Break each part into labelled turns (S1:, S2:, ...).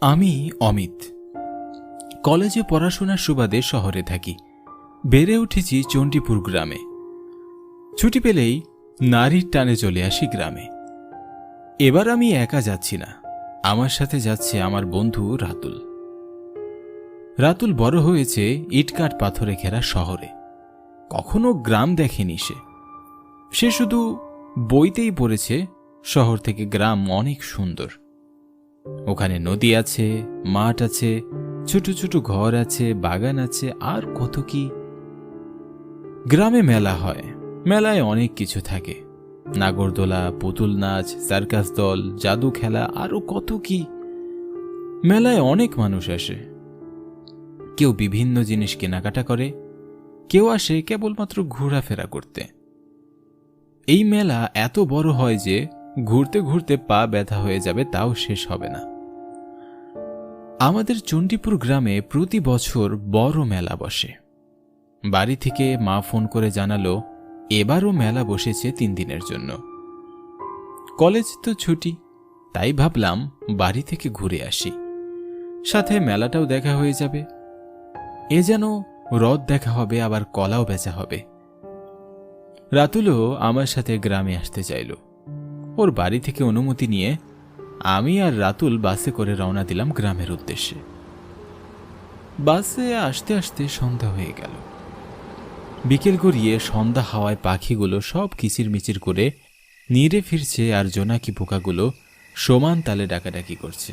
S1: আমি অমিত। কলেজে পড়াশোনার সুবাদে শহরে থাকি। বেড়ে উঠেছি চণ্ডীপুর গ্রামে। ছুটি পেলেই নারীর টানে চলে আসি গ্রামে। এবার আমি একা যাচ্ছি না, আমার সাথে যাচ্ছে আমার বন্ধু রাতুল। রাতুল বড় হয়েছে ইটকাট পাথরে ঘেরা শহরে। কখনো গ্রাম দেখেনি সে শুধু বইতেই পড়েছে শহর থেকে গ্রাম অনেক সুন্দর। ওখানে নদী আছে, মাঠ আছে, ছোট ছোট ঘর আছে, বাগান আছে, আর কত কি। গ্রামে মেলা হয়, মেলায় অনেক কিছু থাকে, নাগরদোলা, পুতুল নাচ, সার্কাস দল, জাদু খেলা, আরো কত কি। মেলায় অনেক মানুষ আসে, কেউ বিভিন্ন জিনিস কেনাকাটা করে, কেউ আসে কেবলমাত্র ঘোরাফেরা করতে। এই মেলা এত বড় হয় যে ঘুরতে ঘুরতে পা ব্যথা হয়ে যাবে, তাও শেষ হবে না। আমাদের চণ্ডীপুর গ্রামে প্রতি বছর বড় মেলা বসে। বাড়ি থেকে মা ফোন করে জানালো এবারও মেলা বসেছে 3 দিনের জন্য। কলেজ তো ছুটি, তাই ভাবলাম বাড়ি থেকে ঘুরে আসি, সাথে মেলাটাও দেখা হয়ে যাবে। এ যেন হ্রদ দেখা হবে, আবার কলাও বেচা হবে। রাতুলও আমার সাথে গ্রামে আসতে চাইল। ওর বাড়ি থেকে অনুমতি নিয়ে আমি আর রাতুল বাসে করে রওনা দিলাম গ্রামের উদ্দেশ্যে। বাসে আসতে আসতে সন্ধ্যা হয়ে গেল। বিকেল গড়িয়ে সন্ধ্যা হাওয়ায় পাখিগুলো সব কিচিরমিচির করে নিড়ে ফিরছে, আর জোনাকি পোকাগুলো সমান তালে ডাকাডাকি করছে।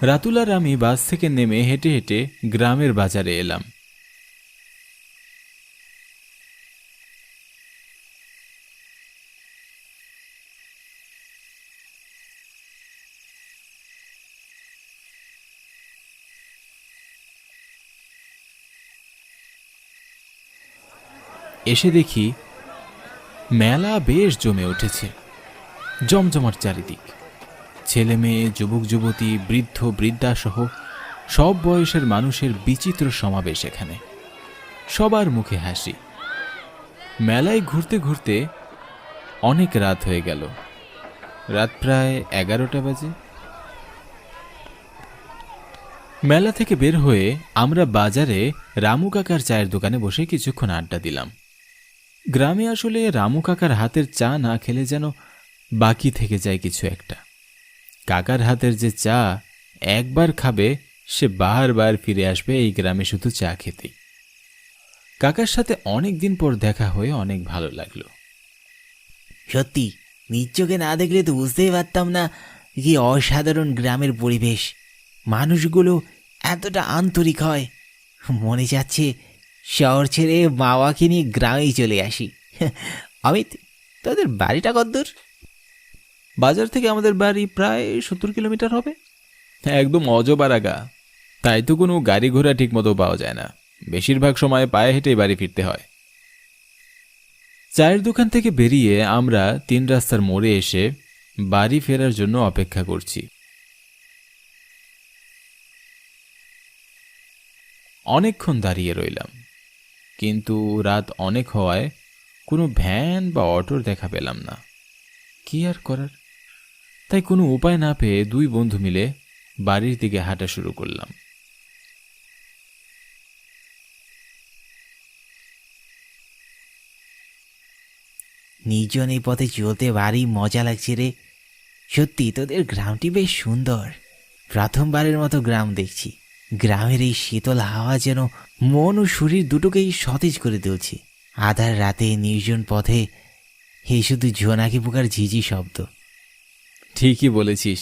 S1: রাতুল আর আমি বাস থেকে নেমে হেঁটে হেঁটে গ্রামের বাজারে এলাম। এসে দেখি মেলা বেশ জমে উঠেছে, জমজমাট চারিদিক। ছেলে মেয়ে, যুবক যুবতী, বৃদ্ধ বৃদ্ধা সহ সব বয়সের মানুষের বিচিত্র সমাবেশ এখানে। সবার মুখে হাসি। মেলায় ঘুরতে ঘুরতে অনেক রাত হয়ে গেল, রাত প্রায় 11টা বাজে। মেলা থেকে বের হয়ে আমরা বাজারে রামু কাকার চায়ের দোকানে বসে কিছুক্ষণ আড্ডা দিলাম। গ্রামে আসলে রামু কাকার হাতের চা না খেলে যেন বাকি থেকে যায় কিছু একটা। কাকার হাতের যে চা একবার খাবে সে বারবার ফিরে আসবে এই গ্রামে শুধু চা খেতেই। কাকার সাথে অনেক দিন পর দেখা হয়ে অনেক ভালো লাগলো।
S2: সত্যি নিজ চোখে না দেখলে তো বুঝতেই পারতাম না কি অসাধারণ গ্রামের পরিবেশ। মানুষগুলো এতটা আন্তরিক হয়, মনে যাচ্ছে শহর ছেড়ে মাওয়াকে নিয়ে গ্রামেই চলে আসি। অমিত, তোদের বাড়িটা কতদূর?
S1: বাজার থেকে আমাদের বাড়ি প্রায় 70 কিলোমিটার হবে। একদম অজপাড়াগা, তাই তো কোনো গাড়ি ঘোড়া ঠিক মতো পাওয়া যায় না। বেশিরভাগ সময় পায়ে হেঁটেই বাড়ি ফিরতে হয়। চায়ের দোকান থেকে বেরিয়ে আমরা 3 রাস্তার মোড়ে এসে বাড়ি ফেরার জন্য অপেক্ষা করছি। অনেকক্ষণ দাঁড়িয়ে রইলাম, কিন্তু রাত অনেক হওয়ায় কোনো ভ্যান বা অটোর দেখা পেলাম না। কি আর করার, তাই কোনো উপায় না পেয়ে 2 বন্ধু মিলে বাড়ির দিকে হাঁটা শুরু করলাম।
S2: নির্জন এই পথে চলতে ভারী মজা লাগছে রে। সত্যি তোদের গ্রামটি বেশ সুন্দর। প্রথমবারের মতো গ্রাম দেখছি। গ্রামের এই শীতল হাওয়া যেন মন ও শরীর দুটোকেই সতেজ করে তুলছে। আধার রাতে নির্জন পথে এই শুধু জোনাকি পোকার ঝিঝি শব্দ।
S1: ঠিকই বলেছিস,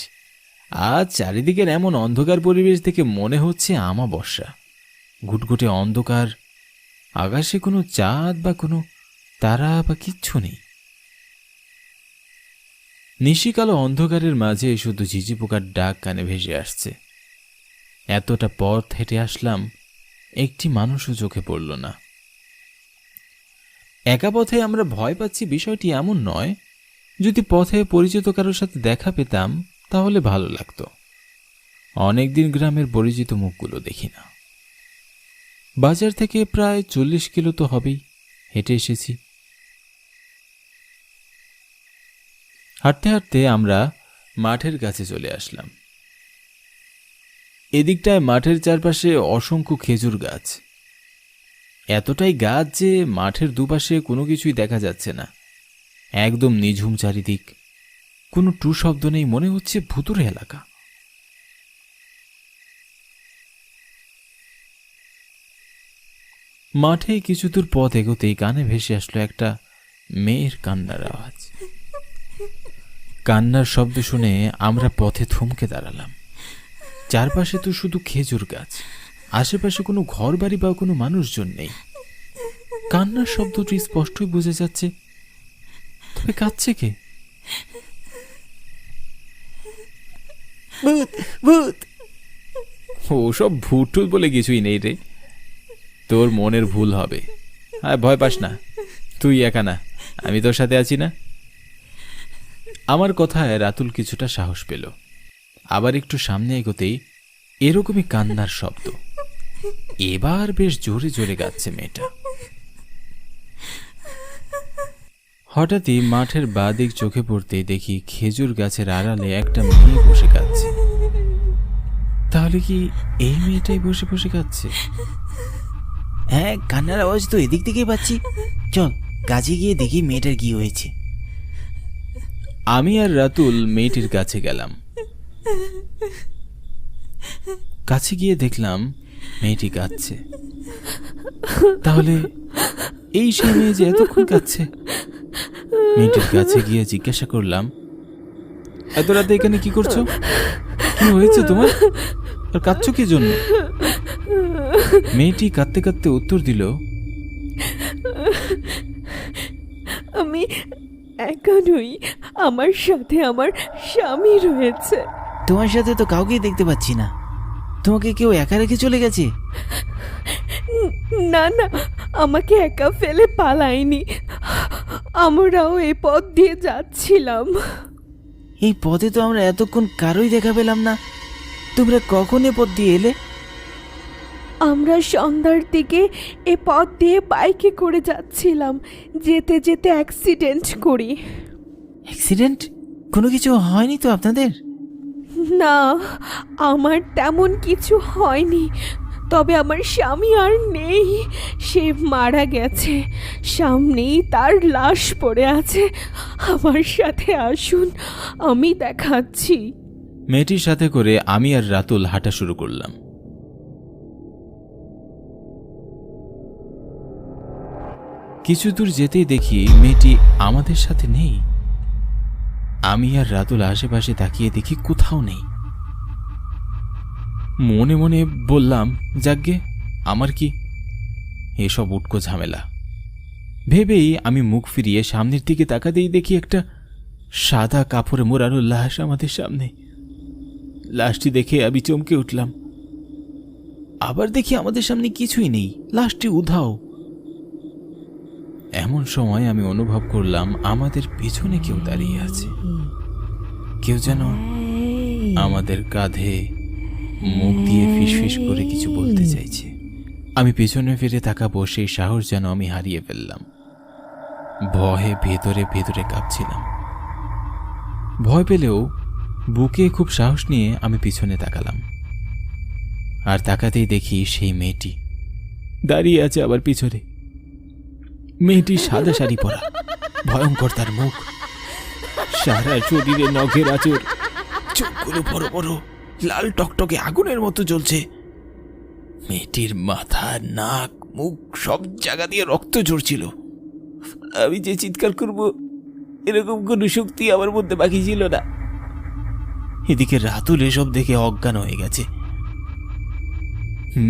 S1: আজ চারিদিকের এমন অন্ধকার পরিবেশ দেখে মনে হচ্ছে আমাবস্যা। ঘুটঘুটে অন্ধকার, আকাশে কোনো চাঁদ বা কোনো তারা বা কিচ্ছু নেই। নিশিকালো অন্ধকারের মাঝে শুধু ঝিঝি পোকার ডাক কানে ভেসে আসছে। এতটা পথ হেঁটে আসলাম, একটি মানুষও চোখে পড়ল না। একা পথে আমরা ভয় পাচ্ছি বিষয়টি এমন নয়। যদি পথে পরিচিত কারোর সাথে দেখা পেতাম তাহলে ভালো লাগতো। অনেকদিন গ্রামের পরিচিত মুখগুলো দেখি না। বাজার থেকে প্রায় 40 কিলো তো হবেই হেঁটে এসেছি। হাঁটতে হাঁটতে আমরা মাঠের কাছে চলে আসলাম। এদিকটায় মাঠের চারপাশে অসংখ্য খেজুর গাছ। এতটাই গাছ যে মাঠের দুপাশে কোনো কিছুই দেখা যাচ্ছে না, একদম নিঝুম চারিদিক। কোনো টু শব্দ নেই, মনে হচ্ছে ভুতুরে এলাকা। মাঠে কিছু দূর পথ এগোতেই কানে ভেসে আসলো একটা মেয়ের কান্নার আওয়াজ। কান্নার শব্দ শুনে আমরা পথে থমকে দাঁড়ালাম। চারপাশে তো শুধু খেজুর গাছ, আশেপাশে কোনো ঘর বাড়ি বা কোনো মানুষজন নেই। কান্নার শব্দটি স্পষ্টই বোঝা যাচ্ছে, তবে কাঁদছে কে?
S2: ভূত, ভূত।
S1: ওসব ভূত টুত বলে কিছুই নেই রে, তোর মনের ভুল হবে। আর ভয় পাস না, তুই একা না, আমি তোর সাথে আছি না। আমার কথায় রাতুল কিছুটা সাহস পেল। আবার একটু সামনে এগোতেই এরকমই কান্নার শব্দ। এবার বেশ জোরে জোরে গাচ্ছে মেয়েটা। হঠাৎই মাঠের বাঁ দিক চোখে পড়তেই দেখি খেজুর গাছের আড়ালে একটা মেয়ে বসে কাঁদছে। তাহলে কি এই মেয়েটাই বসে বসে কাঁদছে?
S2: হ্যাঁ, কান্নার আওয়াজ তো এদিক থেকেই পাচ্ছি। চল কাছে গিয়ে দেখি মেয়েটার কি হয়েছে।
S1: আমি আর রাতুল মেয়েটির কাছে গেলাম। কাছে গিয়ে দেখলাম মেয়েটি কাঁদছে। তাহলে এই সেই মেয়ে যে এতক্ষণ কাঁদছে। মেয়েটির কাছে গিয়ে জিজ্ঞাসা করলাম, এত রাতে এখানে কি করছো? কি হয়েছে তোমার? আর কাঁদছো কি জন্য? মেয়েটি কাঁদতে কাঁদতে উত্তর দিল,
S3: আমি একা নই, আমার সাথে আমার স্বামী রয়েছে।
S2: তোমার সাথে তো কাউকেই দেখতে পাচ্ছি না। তোমাকে কেউ একা রেখে চলে গেছে?
S3: না না, আমাকে একা ফেলে পালায়নি, আমরাও এই পথ দিয়ে যাচ্ছিলাম।
S2: এই পথে তো আমরা এতক্ষণ কারোই দেখা পেলাম না। তোমরা কখন এ পথ দিয়ে এলে?
S3: আমরা সন্ধ্যার দিকে এ পথ দিয়ে বাইকে করে যাচ্ছিলাম, যেতে যেতে অ্যাক্সিডেন্ট করি।
S2: অ্যাক্সিডেন্ট? কোনো কিছু হয়নি তো আপনাদের?
S3: না, আমার তেমন কিছু হয়নি, তবে আমার স্বামী আর নেই, সে মারা গেছে। সামনেই তার লাশ পড়ে আছে, আমার সাথে আসুন, আমি দেখাচ্ছি।
S1: মেয়েটির সাথে করে আমি আর রাতুল হাঁটা শুরু করলাম। কিছু দূর যেতেই দেখি মেয়েটি আমাদের সাথে নেই। আমি আর রাতুল আশেপাশে তাকিয়ে দেখি কোথাও নেই। মনে মনে বললাম, যাকগে, আমার কি, এসব উটকো ঝামেলা ভেবেই আমি মুখ ফিরিয়ে সামনের দিকে তাকাতেই দেখি একটা সাদা কাপড়ে মোড়ানো লাশ আমাদের সামনে। লাশটি দেখে আমি চমকে উঠলাম। আবার দেখি আমাদের সামনে কিছুই নেই, লাশটি উধাও। এমন সময় আমি অনুভব করলাম আমাদের পেছনে কেউ দাঁড়িয়ে আছে। কেউ যেন আমাদের কাঁধে মুখ দিয়ে ফিসফিস করে কিছু বলতে চাইছে। আমি পেছনে ফিরে তাকাবো, সেই সাহস যেন আমি হারিয়ে ফেললাম। ভয়ে ভেতরে ভেতরে কাঁপছিলাম। ভয় পেলেও বুকে খুব সাহস নিয়ে আমি পিছনে তাকালাম। আর তাকাতেই দেখি সেই মেয়েটি দাঁড়িয়ে আছে আবার পিছনে। মেয়েটি সাদা শাড়ি পরা, ভয়ঙ্কর তার মুখ, সারা শরীরে নখের আঁচড়, চোখগুলো বড় বড়, লাল টকটকে আগুনের মতো জ্বলছে। মেয়েটির মাথা, নাক, মুখ সব জায়গা দিয়ে রক্ত ঝরছিল। আমি যে চিৎকার করব এরকম কোনো শক্তি আমার মধ্যে বাকি ছিল না। এদিকে রাতুল এসব দেখে অজ্ঞান হয়ে গেছে।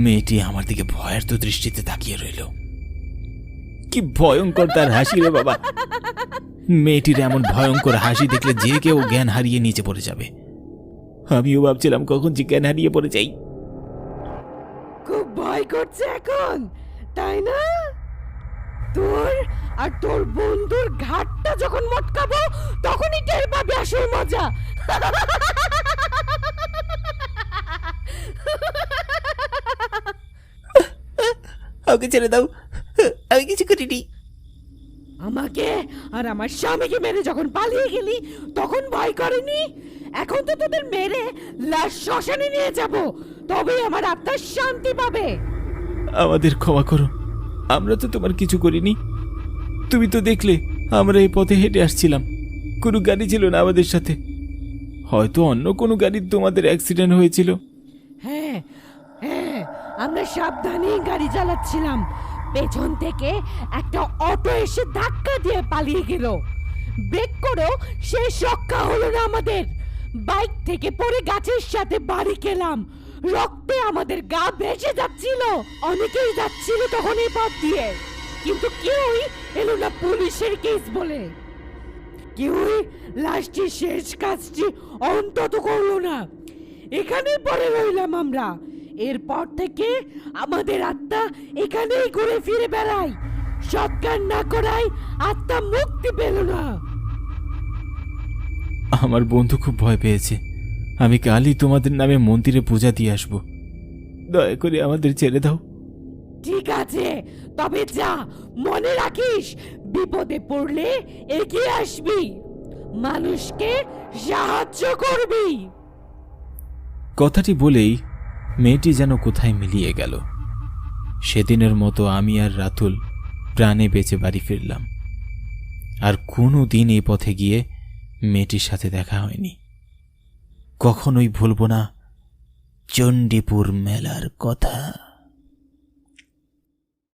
S1: মেয়েটি আমার দিকে ভয়ার্ত দৃষ্টিতে তাকিয়ে রইল। কি ভয়ঙ্কর তার হাসি রে বাবা! মেয়েটির এমন ভয়ঙ্কর হাসি দেখলে যে কেউ জ্ঞান হারিয়ে নিচে পড়ে যাবে। আমিও ভাবছিলাম কখন যে জ্ঞান হারিয়ে পড়ে যাই।
S3: খুব ভয় করছে এখন, তাই না? তোর আর তোর বন্ধুর ঘাটটা যখন মটকাবো তখনই টের পাবে আসল মজা।
S2: ওকে ছেড়ে দাও, আমি কিছু করিনি।
S3: আমাকে আর আমার স্বামীকে মেরে যখন পালিয়ে গেলি তখন ভয় করেনি? এখন তো তোদের মেরে লাশ শ্মশানে নিয়ে যাব, তবেই আমার আত্মা শান্তি পাবে।
S1: আমাদের ক্ষমা করো, আমরা তো তোমার কিছু করিনি। তুমি তো দেখলে আমরা এই পথে হেঁটে আসছিলাম, কোনো গাড়ি ছিল না আমাদের সাথে। হয়তো অন্য কোনো গাড়ির তোমাদের অ্যাক্সিডেন্ট হয়েছিল।
S3: হ্যাঁ হ্যাঁ, আমরা সাবধানেই গাড়ি চালাচ্ছিলাম, পেছন থেকে একটা অটো এসে ধাক্কা দিয়ে পালিয়ে গেল। ব্রেক করেও শেষ রক্ষা হলো না আমাদের। বাইক থেকে পড়ে গাছের সাথে বাড়ি গেলাম, রক্তে আমাদের গা ভেসে যাচ্ছিল। অনেকেই যাচ্ছিল তখন এই পথ দিয়ে, কিন্তু কেউই এলো না পুলিশের কেস বলে। কেউই লাস্টের শেষ কাজটি অন্তত করলো না। এখানেই পড়ে রইলাম আমরা। এরপর থেকে আমাদের আত্মা এখানেই ঘুরে ফিরে বেড়ায়, সৎকার না করায় আত্মা মুক্তি পেল না।
S1: আমার বন্ধু খুব ভয় পেয়েছে। আমি কালই তোমাদের নামে মন্দিরে পূজা দিয়ে আসব। দয়া করে আমাদের ছেড়ে দাও।
S3: ঠিক আছে, তবে যা, মনে রাখিস বিপদে পড়লে এগিয়ে আসবি, মানুষকে সাহায্য করবি।
S1: কথাটি বলেই মেয়েটি যেন কোথায় মিলিয়ে গেল। সেদিনের মতো আমি আর রাতুল প্রাণে বেঁচে বাড়ি ফিরলাম। আর কোনো দিন এই পথে গিয়ে মেয়েটির সাথে দেখা হয়নি। কখনোই ভুলব না চণ্ডীপুর মেলার কথা।